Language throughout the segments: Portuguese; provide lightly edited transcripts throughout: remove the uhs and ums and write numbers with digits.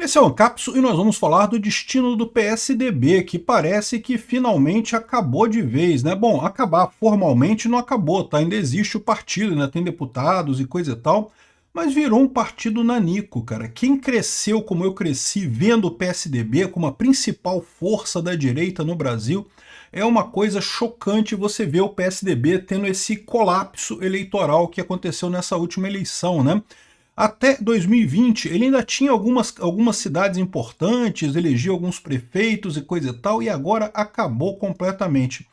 Esse é o Ancapso e nós vamos falar do destino do PSDB, que parece que finalmente acabou de vez, né? Bom, acabar formalmente não acabou, tá? Ainda existe o partido, ainda tem deputados e coisa e tal, mas virou um partido nanico, cara. Quem cresceu como eu cresci vendo o PSDB como a principal força da direita no Brasil, é uma coisa chocante você ver o PSDB tendo esse colapso eleitoral que aconteceu nessa última eleição, né? Até 2020, ele ainda tinha algumas cidades importantes, elegia alguns prefeitos e coisa e tal, e agora acabou completamente.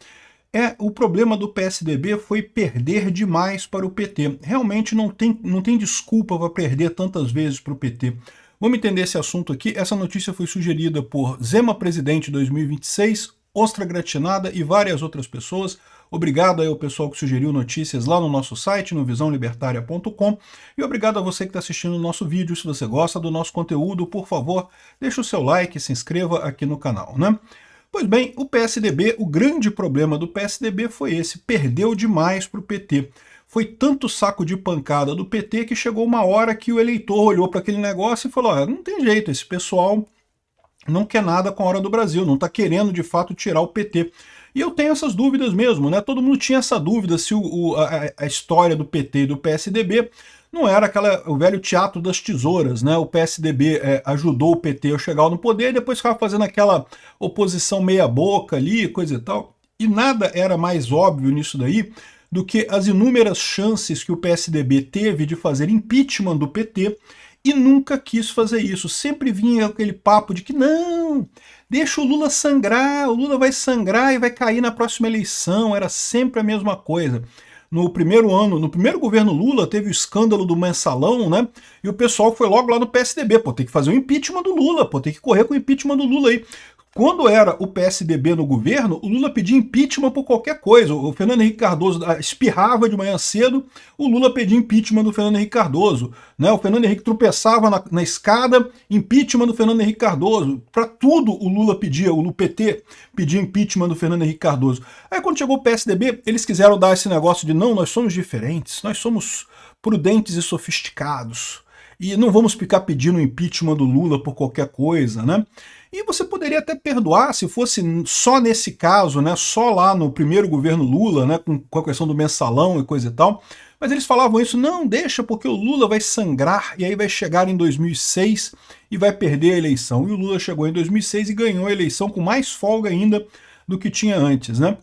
O problema do PSDB foi perder demais para o PT. Realmente não tem desculpa para perder tantas vezes para o PT. Vamos entender esse assunto aqui. Essa notícia foi sugerida por Zema Presidente 2026, Ostra Gratinada e várias outras pessoas. Obrigado aí ao pessoal que sugeriu notícias lá no nosso site, no visãolibertaria.com, e obrigado a você que está assistindo o nosso vídeo. Se você gosta do nosso conteúdo, por favor, deixe o seu like e se inscreva aqui no canal, né? Pois bem, o PSDB, o grande problema do PSDB foi esse, perdeu demais para o PT. Foi tanto saco de pancada do PT que chegou uma hora que o eleitor olhou para aquele negócio e falou, não tem jeito, esse pessoal não quer nada com a hora do Brasil, não está querendo de fato tirar o PT. E eu tenho essas dúvidas mesmo, né? Todo mundo tinha essa dúvida se a história do PT e do PSDB não era o velho teatro das tesouras, né? O PSDB ajudou o PT a chegar no poder e depois ficava fazendo aquela oposição meia boca ali, coisa e tal. E nada era mais óbvio nisso daí do que as inúmeras chances que o PSDB teve de fazer impeachment do PT e nunca quis fazer isso. Sempre vinha aquele papo de que não, deixa o Lula sangrar, o Lula vai sangrar e vai cair na próxima eleição. Era sempre a mesma coisa. No primeiro governo Lula, teve o escândalo do mensalão, né? E o pessoal foi logo lá no PSDB, pô, tem que fazer o impeachment do Lula, pô, tem que correr com o impeachment do Lula aí. Quando era o PSDB no governo, o Lula pedia impeachment por qualquer coisa. O Fernando Henrique Cardoso espirrava de manhã cedo, o Lula pedia impeachment do Fernando Henrique Cardoso. Né? O Fernando Henrique tropeçava na escada, impeachment do Fernando Henrique Cardoso. Para tudo o Lula pedia, o PT pedia impeachment do Fernando Henrique Cardoso. Aí quando chegou o PSDB, eles quiseram dar esse negócio de não, nós somos diferentes, nós somos prudentes e sofisticados. E não vamos ficar pedindo impeachment do Lula por qualquer coisa, né? E você poderia até perdoar se fosse só nesse caso, né? Só lá no primeiro governo Lula, né? Com a questão do mensalão e coisa e tal. Mas eles falavam isso, não, deixa, porque o Lula vai sangrar e aí vai chegar em 2006 e vai perder a eleição. E o Lula chegou em 2006 e ganhou a eleição com mais folga ainda do que tinha antes, né?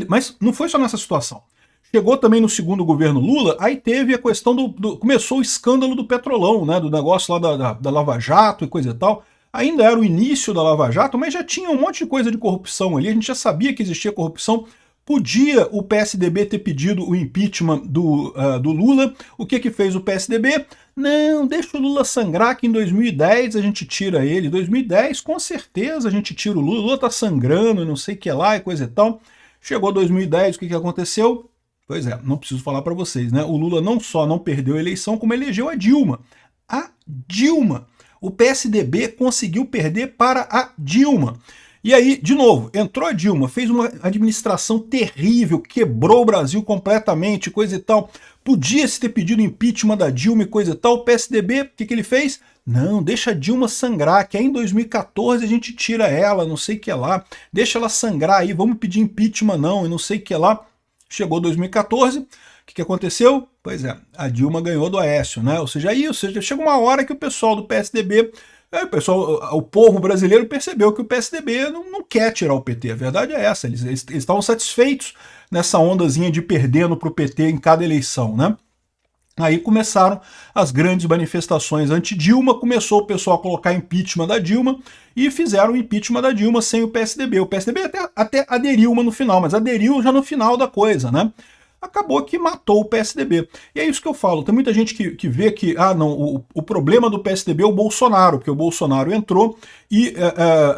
Mas não foi só nessa situação. Chegou também no segundo governo Lula, aí teve a questão começou o escândalo do Petrolão, né, do negócio lá da Lava Jato e coisa e tal. Ainda era o início da Lava Jato, mas já tinha um monte de coisa de corrupção ali, a gente já sabia que existia corrupção. Podia o PSDB ter pedido o impeachment do Lula. O que fez o PSDB? Não, deixa o Lula sangrar que em 2010 a gente tira ele. 2010, com certeza a gente tira o Lula. O Lula tá sangrando, não sei o que lá e coisa e tal. Chegou 2010, o que aconteceu? Pois é, não preciso falar para vocês, né? O Lula não só não perdeu a eleição, como elegeu a Dilma. A Dilma. O PSDB conseguiu perder para a Dilma. E aí, de novo, entrou a Dilma, fez uma administração terrível, quebrou o Brasil completamente, coisa e tal. Podia-se ter pedido impeachment da Dilma e coisa e tal. O PSDB, o que ele fez? Não, deixa a Dilma sangrar, que aí em 2014 a gente tira ela, não sei o que lá. Deixa ela sangrar aí, vamos pedir impeachment não, e não sei o que lá. Chegou 2014, o que aconteceu? Pois é, a Dilma ganhou do Aécio, né? Ou seja, chega uma hora que o pessoal do PSDB, o povo brasileiro percebeu que o PSDB não quer tirar o PT. A verdade é essa, eles estavam satisfeitos nessa ondazinha de perdendo para o PT em cada eleição, né? Aí começaram as grandes manifestações anti-Dilma, começou o pessoal a colocar impeachment da Dilma e fizeram o impeachment da Dilma sem o PSDB. O PSDB até aderiu uma no final, mas aderiu já no final da coisa, né? Acabou que matou o PSDB. E é isso que eu falo, tem muita gente que vê que o problema do PSDB é o Bolsonaro, porque o Bolsonaro entrou e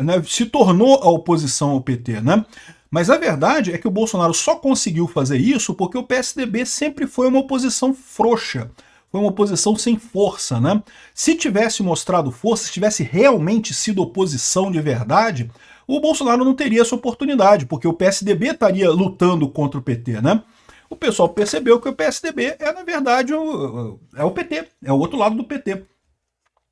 né, se tornou a oposição ao PT, né? Mas a verdade é que o Bolsonaro só conseguiu fazer isso porque o PSDB sempre foi uma oposição frouxa, foi uma oposição sem força, né? Se tivesse mostrado força, se tivesse realmente sido oposição de verdade, o Bolsonaro não teria essa oportunidade, porque o PSDB estaria lutando contra o PT, né? O pessoal percebeu que o PSDB na verdade, o PT, é o outro lado do PT.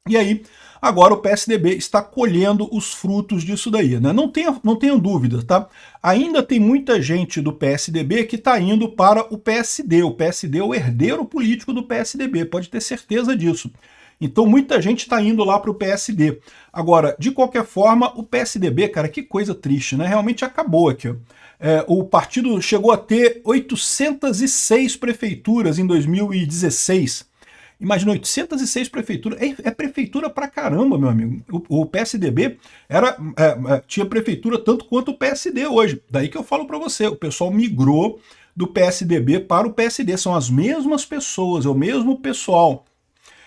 E aí, agora o PSDB está colhendo os frutos disso daí, né? Não tenham dúvidas, tá? Ainda tem muita gente do PSDB que está indo para o PSD. O PSD é o herdeiro político do PSDB, pode ter certeza disso. Então muita gente está indo lá para o PSD. Agora, de qualquer forma, o PSDB, cara, que coisa triste, né? Realmente acabou aqui, ó. O partido chegou a ter 806 prefeituras em 2016. Imagina, 806 prefeituras. É prefeitura pra caramba, meu amigo. O PSDB tinha prefeitura tanto quanto o PSD hoje. Daí que eu falo pra você, o pessoal migrou do PSDB para o PSD. São as mesmas pessoas, é o mesmo pessoal.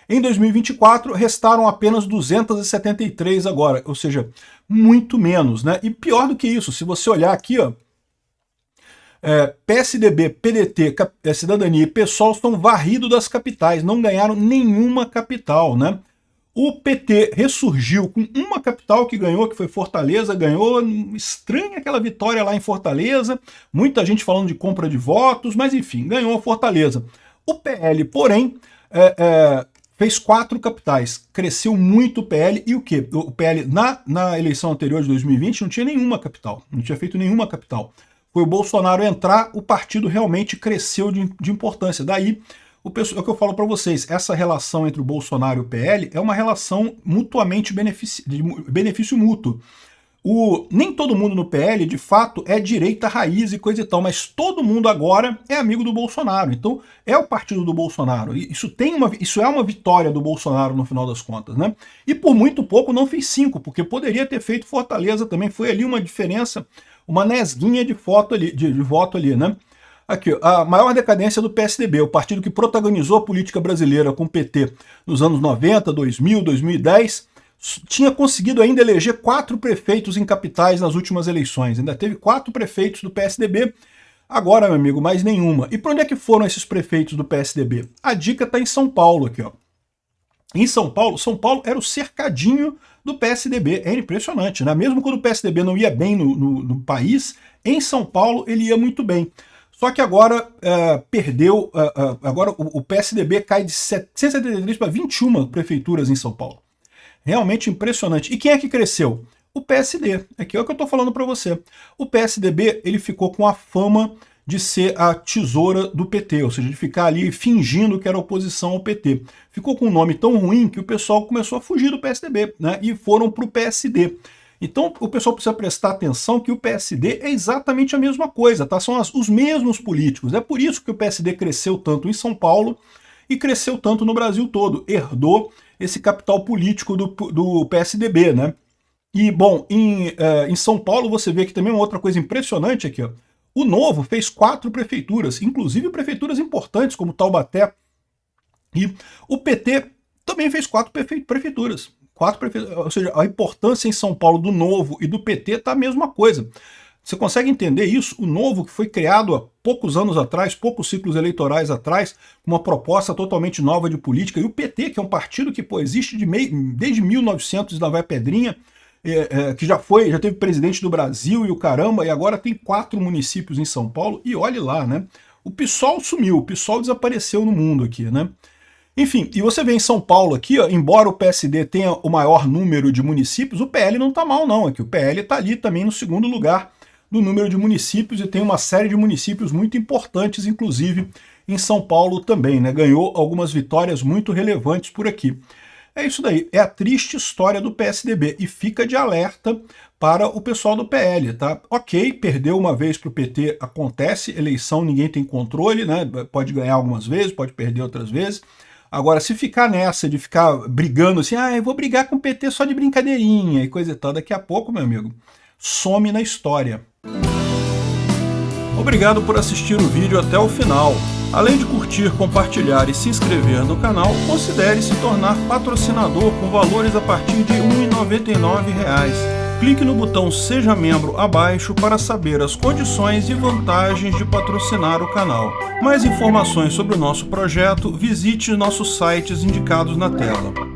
Em 2024, restaram apenas 273 agora, ou seja, muito menos, né? E pior do que isso, se você olhar aqui, ó, PSDB, PDT, Cidadania e PSOL estão varridos das capitais, não ganharam nenhuma capital, né? O PT ressurgiu com uma capital que ganhou, que foi Fortaleza, ganhou, estranha aquela vitória lá em Fortaleza, muita gente falando de compra de votos, mas enfim, ganhou Fortaleza. O PL, porém, fez 4 capitais, cresceu muito o PL, e o quê? O PL, na eleição anterior de 2020, não tinha nenhuma capital, não tinha feito nenhuma capital. Foi o Bolsonaro entrar, o partido realmente cresceu de importância. Daí, é o que eu falo para vocês, essa relação entre o Bolsonaro e o PL é uma relação mutuamente de benefício mútuo. Nem todo mundo no PL, de fato, é direita raiz e coisa e tal, mas todo mundo agora é amigo do Bolsonaro. Então, é o partido do Bolsonaro. Isso é uma vitória do Bolsonaro no final das contas, né? E por muito pouco não fez 5, porque poderia ter feito Fortaleza também. Foi ali uma diferença, uma nesguinha de voto ali, né? Aqui, a maior decadência do PSDB, o partido que protagonizou a política brasileira com o PT nos anos 90, 2000, 2010, tinha conseguido ainda eleger 4 prefeitos em capitais nas últimas eleições. Ainda teve 4 prefeitos do PSDB, agora, meu amigo, mais nenhuma. E para onde é que foram esses prefeitos do PSDB? A dica está em São Paulo aqui, ó. Em São Paulo era o cercadinho do PSDB. É impressionante, né? Mesmo quando o PSDB não ia bem no país, em São Paulo ele ia muito bem. Só que agora perdeu, agora o PSDB cai de 173 para 21 prefeituras em São Paulo. Realmente impressionante. E quem é que cresceu? O PSD. Aqui é o que eu estou falando para você. O PSDB ele ficou com a fama de ser a tesoura do PT, ou seja, de ficar ali fingindo que era oposição ao PT. Ficou com um nome tão ruim que o pessoal começou a fugir do PSDB, né? E foram para o PSD. Então o pessoal precisa prestar atenção que o PSD é exatamente a mesma coisa, tá? São os mesmos políticos. É por isso que o PSD cresceu tanto em São Paulo e cresceu tanto no Brasil todo. Herdou esse capital político do PSDB, né? E, bom, em São Paulo você vê que também uma outra coisa impressionante aqui, ó. O Novo fez 4 prefeituras, inclusive prefeituras importantes como Taubaté. E o PT também fez 4 prefeituras. Ou seja, a importância em São Paulo do Novo e do PT está a mesma coisa. Você consegue entender isso? O Novo, que foi criado há poucos anos atrás, poucos ciclos eleitorais atrás, uma proposta totalmente nova de política, e o PT, que é um partido que existe desde 1900 da Vai Pedrinha, que já teve presidente do Brasil e o caramba, e agora tem 4 municípios em São Paulo, e olhe lá, né? O PSOL sumiu, o PSOL desapareceu no mundo aqui, né? Enfim, e você vê em São Paulo aqui, ó, embora o PSD tenha o maior número de municípios, o PL não tá mal não, aqui o PL tá ali também no segundo lugar do número de municípios, e tem uma série de municípios muito importantes, inclusive em São Paulo também, né? Ganhou algumas vitórias muito relevantes por aqui. É isso daí, é a triste história do PSDB, e fica de alerta para o pessoal do PL, tá? Ok, perdeu uma vez para o PT, acontece, eleição ninguém tem controle, né? Pode ganhar algumas vezes, pode perder outras vezes. Agora, se ficar nessa de ficar brigando assim, eu vou brigar com o PT só de brincadeirinha e coisa e tal, daqui a pouco, meu amigo, some na história. Obrigado por assistir o vídeo até o final. Além de curtir, compartilhar e se inscrever no canal, considere se tornar patrocinador com valores a partir de R$ 1,99. Clique no botão Seja Membro abaixo para saber as condições e vantagens de patrocinar o canal. Mais informações sobre o nosso projeto, visite nossos sites indicados na tela.